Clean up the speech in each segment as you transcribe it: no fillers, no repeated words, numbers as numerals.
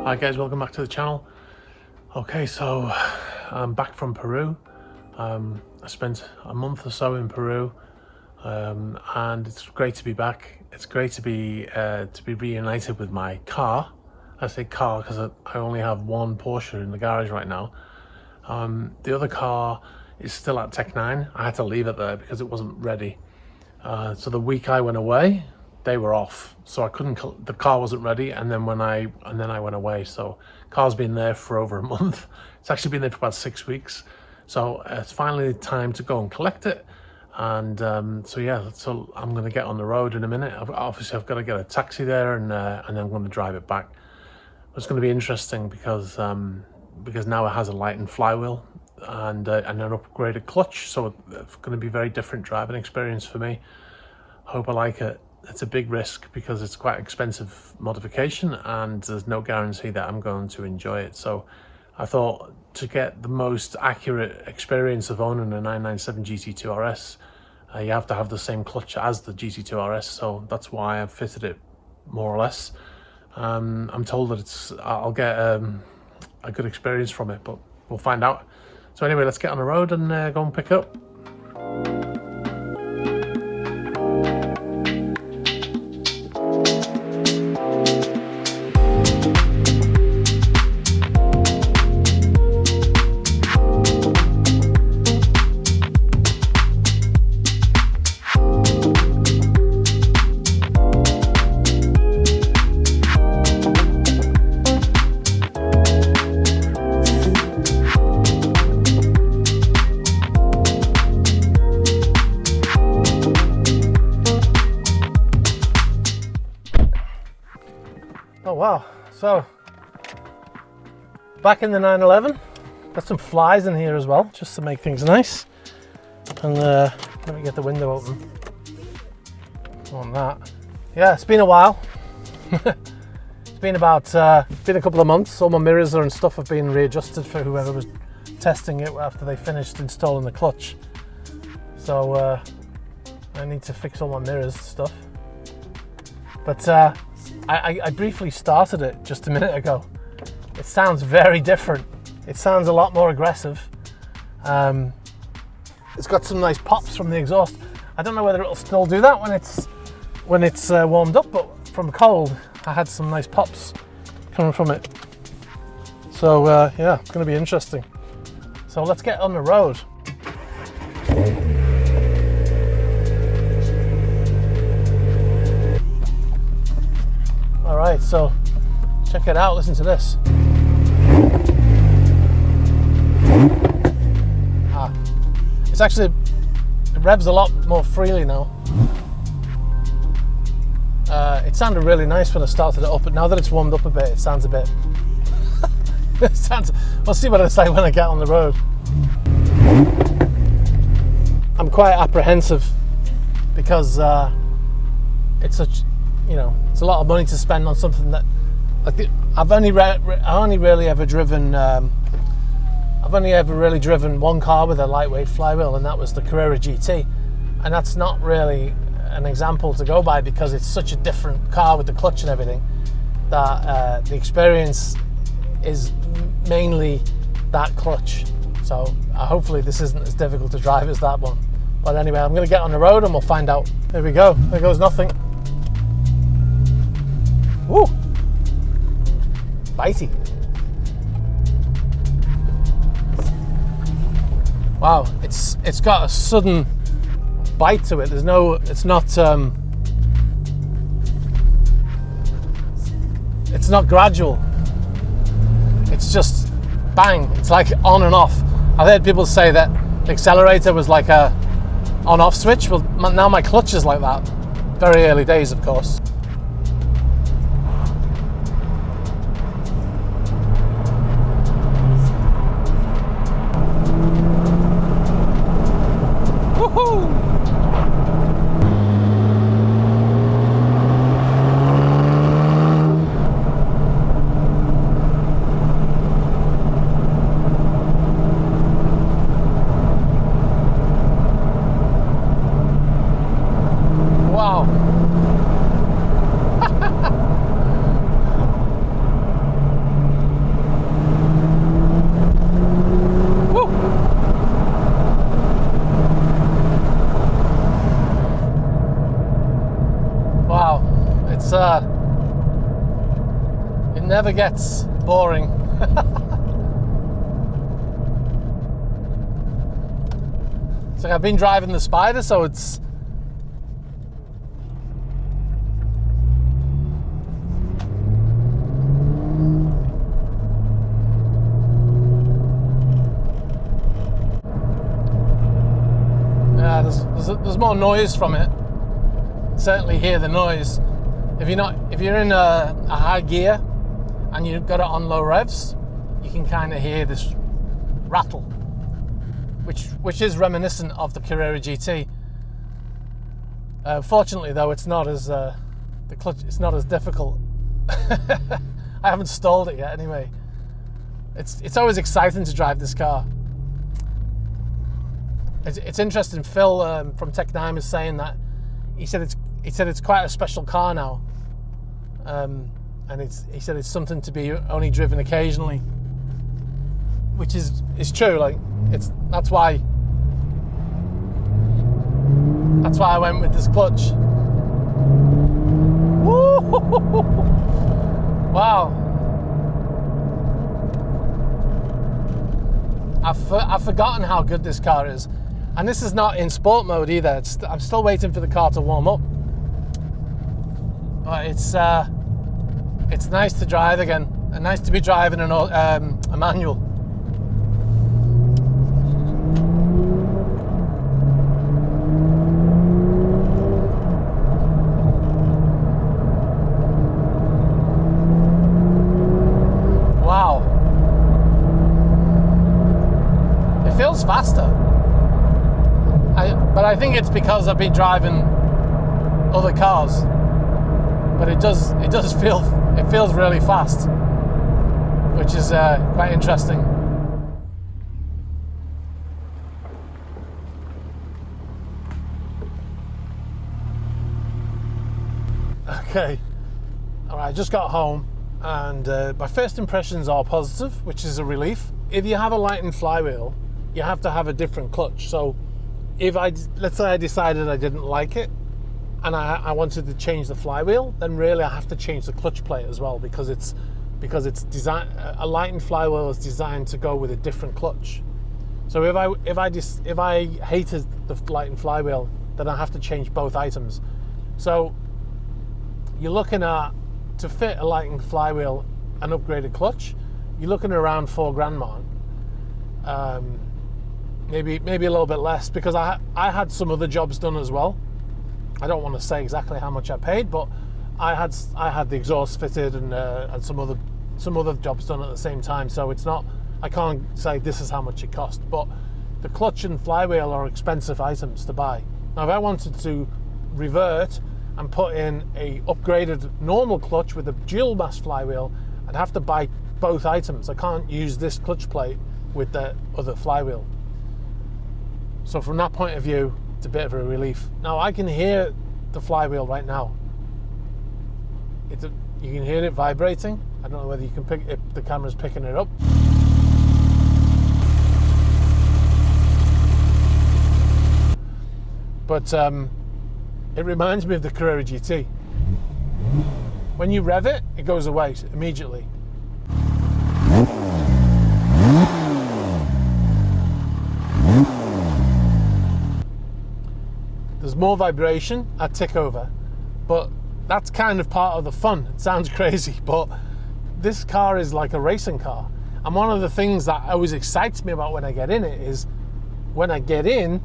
Hi guys, welcome back to the channel. Okay, so I'm back from Peru. I spent a month or so in Peru, and it's great to be back. It's great to be reunited with my car. I say car because I only have one Porsche in the garage right now. The other car is still at Tech 9. I had to leave it there because it wasn't ready. So the week I went away, they were off, so I couldn't. The car wasn't ready, and then I went away. So car's been there for over a month. It's actually been there for about 6 weeks. So it's finally time to go and collect it. And so yeah, so I'm going to get on the road in a minute. I've got to get a taxi there, and then I'm going to drive it back. It's going to be interesting because now it has a lightened flywheel and an upgraded clutch. So it's going to be a very different driving experience for me. Hope I like it. It's a big risk because it's quite expensive modification and there's no guarantee that I'm going to enjoy it. So I thought to get the most accurate experience of owning a 997 GT2RS, you have to have the same clutch as the GT2RS. So that's why I've fitted it more or less. I'm told that I'll get a good experience from it, but we'll find out. So anyway, let's get on the road and go and pick it up. Oh wow, so back in the 911, got some flies in here as well, just to make things nice. And let me get the window open on that. Yeah, it's been a while. It's been been a couple of months. All my mirrors and stuff have been readjusted for whoever was testing it after they finished installing the clutch. So I need to fix all my mirrors and stuff. But I briefly started it just a minute ago. It sounds very different. It sounds a lot more aggressive. It's got some nice pops from the exhaust. I don't know whether it'll still do that when it's warmed up, but from cold, I had some nice pops coming from it. So yeah, it's going to be interesting. So let's get on the road. Alright, so check it out, listen to this. It revs a lot more freely now. It sounded really nice when I started it up, but now that it's warmed up a bit, it sounds a bit... We'll see what it's like when I get on the road. I'm quite apprehensive because it's such... it's a lot of money to spend on something that, I've only really driven one car with a lightweight flywheel, and that was the Carrera GT, and that's not really an example to go by because it's such a different car with the clutch and everything that the experience is mainly that clutch. So hopefully this isn't as difficult to drive as that one. But anyway, I'm going to get on the road and we'll find out. There we go. There goes nothing. Woo! Bitey. Wow, it's got a sudden bite to it. It's not gradual. It's just bang. It's like on and off. I've heard people say that the accelerator was like a on-off switch. Well, now my clutch is like that. Very early days, of course. never gets boring. It's like I've been driving the Spider, so it's... Yeah, there's more noise from it. Certainly hear the noise. If you're in a high gear and you've got it on low revs, you can kind of hear this rattle, which is reminiscent of the Carrera GT. Fortunately, though, it's not as the clutch. It's not as difficult. I haven't stalled it yet. Anyway, it's always exciting to drive this car. It's interesting. Phil from Tech9 is saying that he said it's quite a special car now, and he said it's something to be only driven occasionally, which is true. Like that's why I went with this clutch. Woo! Wow. I've forgotten how good this car is. And this is not in sport mode either. I'm still waiting for the car to warm up. But it's nice to drive again, and nice to be driving a manual. Wow. It feels faster. But I think it's because I've been driving other cars. But it feels really fast, which is quite interesting. Okay, all right, I just got home, and my first impressions are positive, which is a relief. If you have a lightened flywheel, you have to have a different clutch. So let's say I decided I didn't like it and I wanted to change the flywheel, then really I have to change the clutch plate as well, because it's designed, a lightened flywheel is designed to go with a different clutch. So if I hated the lightened flywheel, then I have to change both items. So you're looking at, to fit a lightened flywheel, an upgraded clutch, you're looking at around £4,000 mark. Maybe a little bit less, because I had some other jobs done as well. I don't want to say exactly how much I paid, but I had the exhaust fitted and some other jobs done at the same time. So it's not, I can't say this is how much it cost. But the clutch and flywheel are expensive items to buy. Now, if I wanted to revert and put in a upgraded normal clutch with a dual mass flywheel, I'd have to buy both items. I can't use this clutch plate with the other flywheel. So from that point of view, it's a bit of a relief. Now I can hear the flywheel right now. You can hear it vibrating. I don't know whether you can pick if the camera's picking it up. But it reminds me of the Carrera GT. When you rev it, it goes away immediately. There's more vibration at tick over, but that's kind of part of the fun. It sounds crazy, but this car is like a racing car. And one of the things that always excites me about when I get in it is when I get in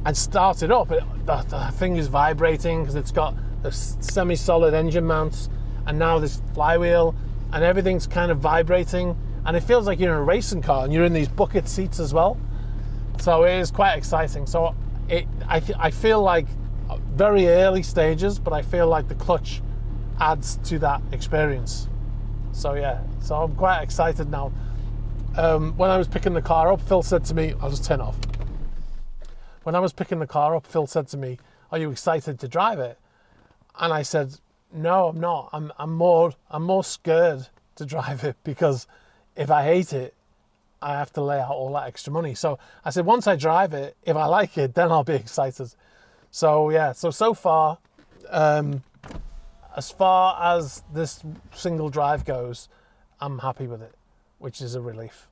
and start it up, the thing is vibrating because it's got the semi-solid engine mounts and now this flywheel, and everything's kind of vibrating, and it feels like you're in a racing car and you're in these bucket seats as well. So it is quite exciting. So I feel like very early stages, but I feel like the clutch adds to that experience. So yeah, so I'm quite excited now. When I was picking the car up, Phil said to me, I'll just turn off. When I was picking the car up, Phil said to me, are you excited to drive it? And I said, no, I'm not. I'm more scared to drive it, because if I hate it, I have to lay out all that extra money. So I said, once I drive it, if I like it, then I'll be excited. So yeah, so far, as far as this single drive goes, I'm happy with it, which is a relief.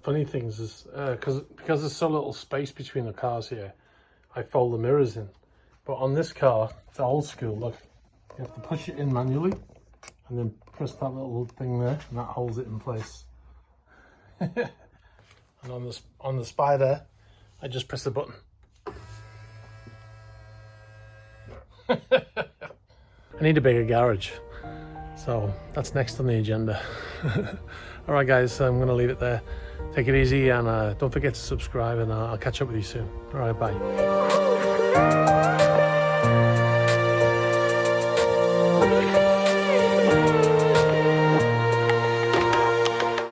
Funny things is because there's so little space between the cars here, I fold the mirrors in. But on this car, it's old school. Look, you have to push it in manually, and then press that little thing there, and that holds it in place. And on the Spider, I just press the button. I need a bigger garage, so that's next on the agenda. All right, guys, I'm going to leave it there. Take it easy, and don't forget to subscribe, and I'll catch up with you soon. All right, bye.